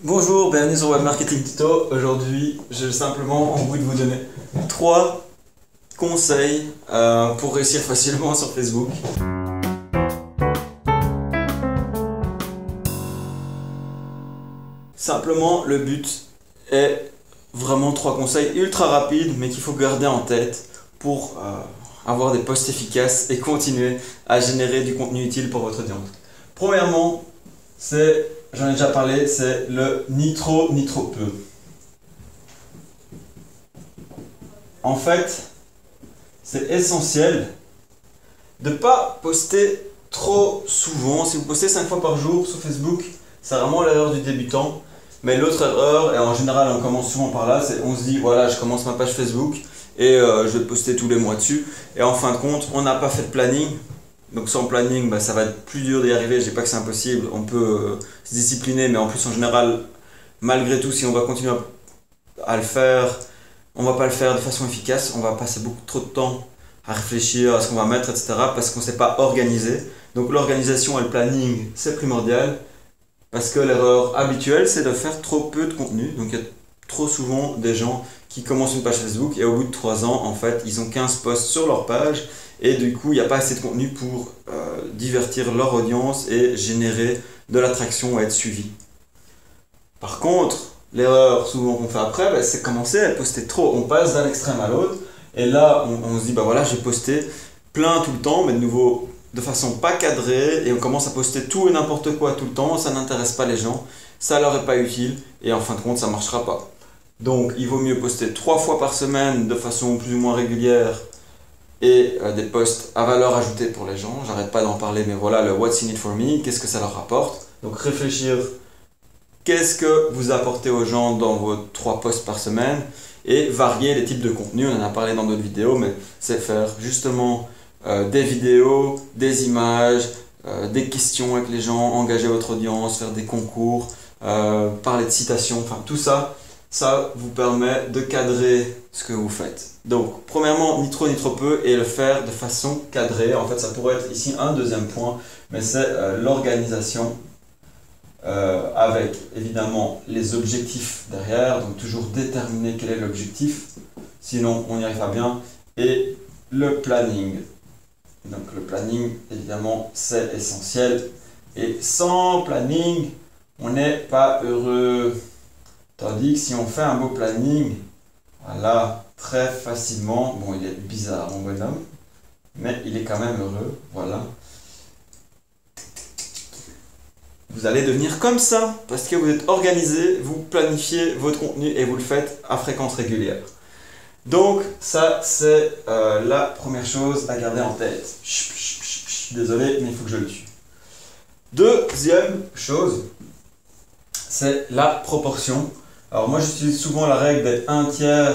Bonjour, bienvenue sur Web Marketing Tuto. Aujourd'hui, j'ai simplement envie de vous donner 3 conseils pour réussir facilement sur Facebook. Simplement, le but est vraiment 3 conseils ultra rapides, mais qu'il faut garder en tête pour avoir des posts efficaces et continuer à générer du contenu utile pour votre audience. Premièrement, j'en ai déjà parlé, c'est le ni trop peu. En fait, c'est essentiel de ne pas poster trop souvent. Si vous postez 5 fois par jour sur Facebook, c'est vraiment l'erreur du débutant. Mais l'autre erreur, et en général on commence souvent par là, c'est on se dit voilà, je commence ma page Facebook et je vais poster tous les mois dessus. Et en fin de compte, on n'a pas fait de planning. Donc sans planning, ça va être plus dur d'y arriver. Je dis pas que c'est impossible, on peut se discipliner, mais en plus en général, malgré tout, si on va continuer à le faire, on va pas le faire de façon efficace. On va passer beaucoup trop de temps à réfléchir à ce qu'on va mettre, etc. parce qu'on ne s'est pas organisé. Donc l'organisation et le planning, c'est primordial. Parce que l'erreur habituelle, c'est de faire trop peu de contenu. Donc il y a trop souvent des gens qui commencent une page Facebook et au bout de 3 ans, en fait, ils ont 15 posts sur leur page. Et du coup, il n'y a pas assez de contenu pour divertir leur audience et générer de l'attraction et être suivi. Par contre, l'erreur souvent qu'on fait après, c'est commencer à poster trop. On passe d'un extrême à l'autre et là, on se dit, voilà, j'ai posté plein tout le temps, mais de nouveau, de façon pas cadrée, et on commence à poster tout et n'importe quoi tout le temps, ça n'intéresse pas les gens, ça leur est pas utile et en fin de compte, ça marchera pas. Donc, il vaut mieux poster 3 fois par semaine de façon plus ou moins régulière et des posts à valeur ajoutée pour les gens. J'arrête pas d'en parler, mais voilà, le What's in it for me, qu'est-ce que ça leur rapporte. Donc réfléchir, qu'est-ce que vous apportez aux gens dans vos 3 posts par semaine, et varier les types de contenus. On en a parlé dans d'autres vidéos, mais c'est faire justement des vidéos, des images, des questions avec les gens, engager votre audience, faire des concours, parler de citations, enfin tout ça. Ça vous permet de cadrer ce que vous faites. Donc, premièrement, ni trop peu, et le faire de façon cadrée. En fait, ça pourrait être ici un deuxième point, mais c'est l'organisation avec évidemment les objectifs derrière. Donc, toujours déterminer quel est l'objectif, sinon on n'y arrive pas bien. Et le planning. Donc, le planning, évidemment, c'est essentiel. Et sans planning, on n'est pas heureux. Tandis que si on fait un beau planning, voilà, très facilement, bon, il est bizarre mon bonhomme, mais il est quand même heureux, voilà. Vous allez devenir comme ça, parce que vous êtes organisé, vous planifiez votre contenu et vous le faites à fréquence régulière. Donc ça, c'est la première chose à garder en tête. Désolé, mais il faut que je le tue. Deuxième chose, c'est la proportion. Alors moi j'utilise souvent la règle d'être 1 tiers,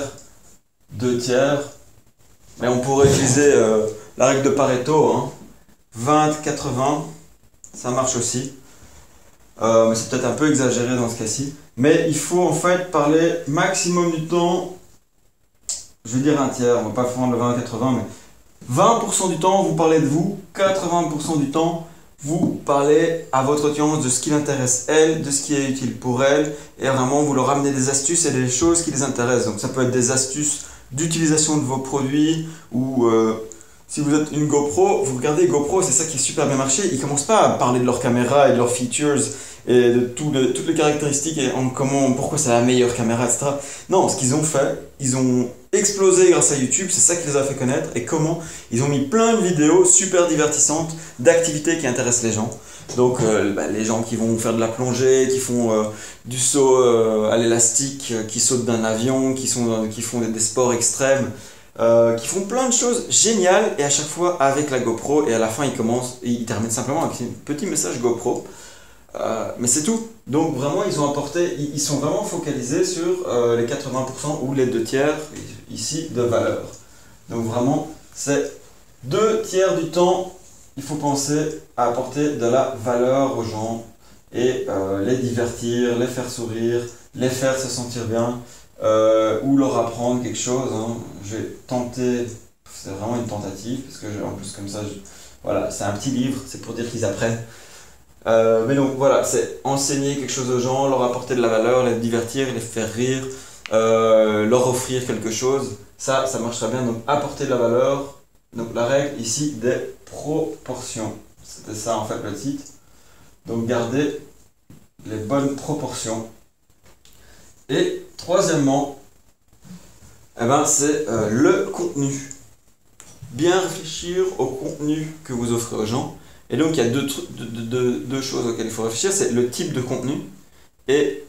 2 tiers, mais on pourrait utiliser la règle de Pareto, hein. 20-80, ça marche aussi, mais c'est peut-être un peu exagéré dans ce cas-ci. Mais il faut en fait parler maximum du temps, je vais dire 1 tiers, on ne va pas prendre le 20-80, mais 20% du temps vous parlez de vous, 80% du temps vous parlez à votre audience de ce qui l'intéresse elle, de ce qui est utile pour elle, et vraiment vous leur ramenez des astuces et des choses qui les intéressent. Donc ça peut être des astuces d'utilisation de vos produits, ou si vous êtes une GoPro, vous regardez GoPro, c'est ça qui est super bien marché. Ils ne commencent pas à parler de leur caméra et de leurs features et de toutes les caractéristiques et pourquoi c'est la meilleure caméra, etc. Non, ce qu'ils ont fait, ils ont explosé grâce à YouTube, c'est ça qui les a fait connaître, et comment ils ont mis plein de vidéos super divertissantes d'activités qui intéressent les gens. Donc les gens qui vont faire de la plongée, qui font du saut à l'élastique, qui sautent d'un avion, qui font des sports extrêmes, qui font plein de choses géniales, et à chaque fois avec la GoPro, et à la fin ils terminent simplement avec un petit message GoPro. Mais c'est tout. Donc vraiment ils sont vraiment focalisés sur les 80% ou les 2 tiers ici de valeur. Donc vraiment c'est 2 tiers du temps, il faut penser à apporter de la valeur aux gens et les divertir, les faire sourire, les faire se sentir bien, ou leur apprendre quelque chose, hein. Je vais tenter, c'est vraiment une tentative, parce que en plus comme ça, voilà, c'est un petit livre, c'est pour dire qu'ils apprennent. Mais donc voilà, c'est enseigner quelque chose aux gens, leur apporter de la valeur, les divertir, les faire rire, leur offrir quelque chose. Ça marche très bien. Donc apporter de la valeur. Donc la règle ici des proportions. C'était ça en fait le titre. Donc garder les bonnes proportions. Et troisièmement, eh ben, c'est le contenu. Bien réfléchir au contenu que vous offrez aux gens. Et donc il y a deux choses auxquelles il faut réfléchir, c'est le type de contenu et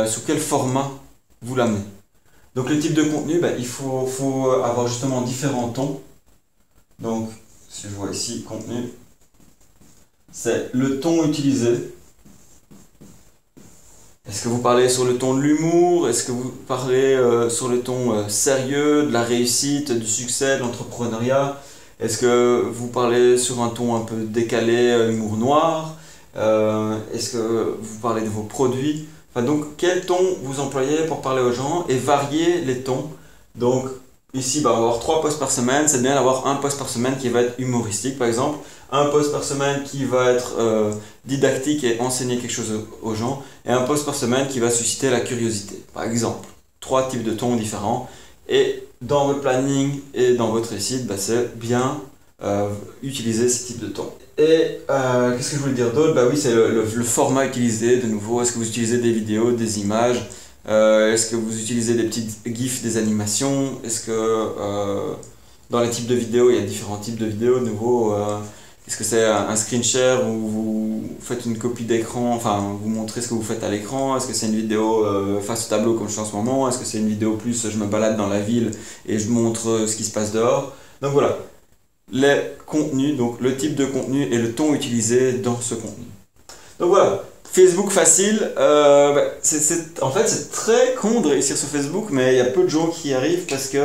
sous quel format vous l'amenez. Donc le type de contenu, ben, il faut avoir justement différents tons. Donc si je vois ici contenu, c'est le ton utilisé. Est-ce que vous parlez sur le ton de l'humour? Est-ce que vous parlez sur le ton sérieux, de la réussite, du succès, de l'entrepreneuriat? Est-ce que vous parlez sur un ton un peu décalé, humour noir? Est-ce que vous parlez de vos produits? Enfin, donc, quel ton vous employez pour parler aux gens et varier les tons? Donc, ici, bah, on va avoir 3 posts par semaine. C'est bien d'avoir un post par semaine qui va être humoristique, par exemple. Un post par semaine qui va être didactique et enseigner quelque chose aux gens. Et un post par semaine qui va susciter la curiosité, par exemple. 3 types de tons différents. Et dans votre planning et dans votre site, bah, c'est bien utiliser ce type de tons. Et qu'est-ce que je voulais dire d'autre? Bah oui, c'est le format utilisé de nouveau. Est-ce que vous utilisez des vidéos, des images? Est-ce que vous utilisez des petites gifs, des animations? Est-ce que dans les types de vidéos, il y a différents types de vidéos de nouveau? Est-ce que c'est un screen share où vous faites une copie d'écran, enfin vous montrez ce que vous faites à l'écran? Est-ce que c'est une vidéo face au tableau comme je fais en ce moment? Est-ce que c'est une vidéo plus je me balade dans la ville et je montre ce qui se passe dehors? Donc voilà, les contenus, donc le type de contenu et le ton utilisé dans ce contenu. Donc voilà, Facebook facile, en fait c'est très con de réussir sur Facebook, mais il y a peu de gens qui y arrivent parce que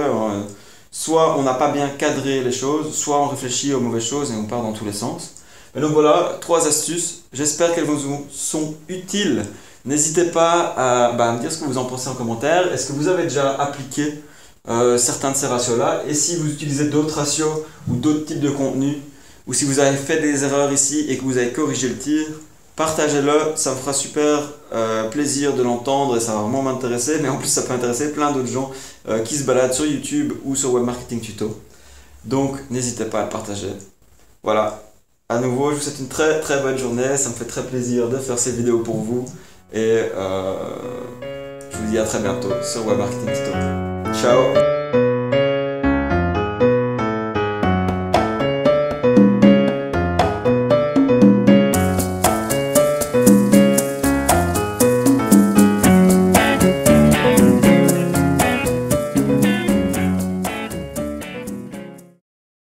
soit on n'a pas bien cadré les choses, soit on réfléchit aux mauvaises choses et on part dans tous les sens. Et donc voilà, 3 astuces, j'espère qu'elles vous sont utiles. N'hésitez pas à me dire ce que vous en pensez en commentaire. Est-ce que vous avez déjà appliqué certains de ces ratios-là? Et si vous utilisez d'autres ratios ou d'autres types de contenus, ou si vous avez fait des erreurs ici et que vous avez corrigé le tir, partagez-le, ça me fera super plaisir de l'entendre et ça va vraiment m'intéresser. Mais en plus, ça peut intéresser plein d'autres gens qui se baladent sur YouTube ou sur Web Marketing Tuto. Donc, n'hésitez pas à le partager. Voilà, à nouveau, je vous souhaite une très très bonne journée. Ça me fait très plaisir de faire ces vidéos pour vous. Et je vous dis à très bientôt sur Web Marketing Tuto. Ciao!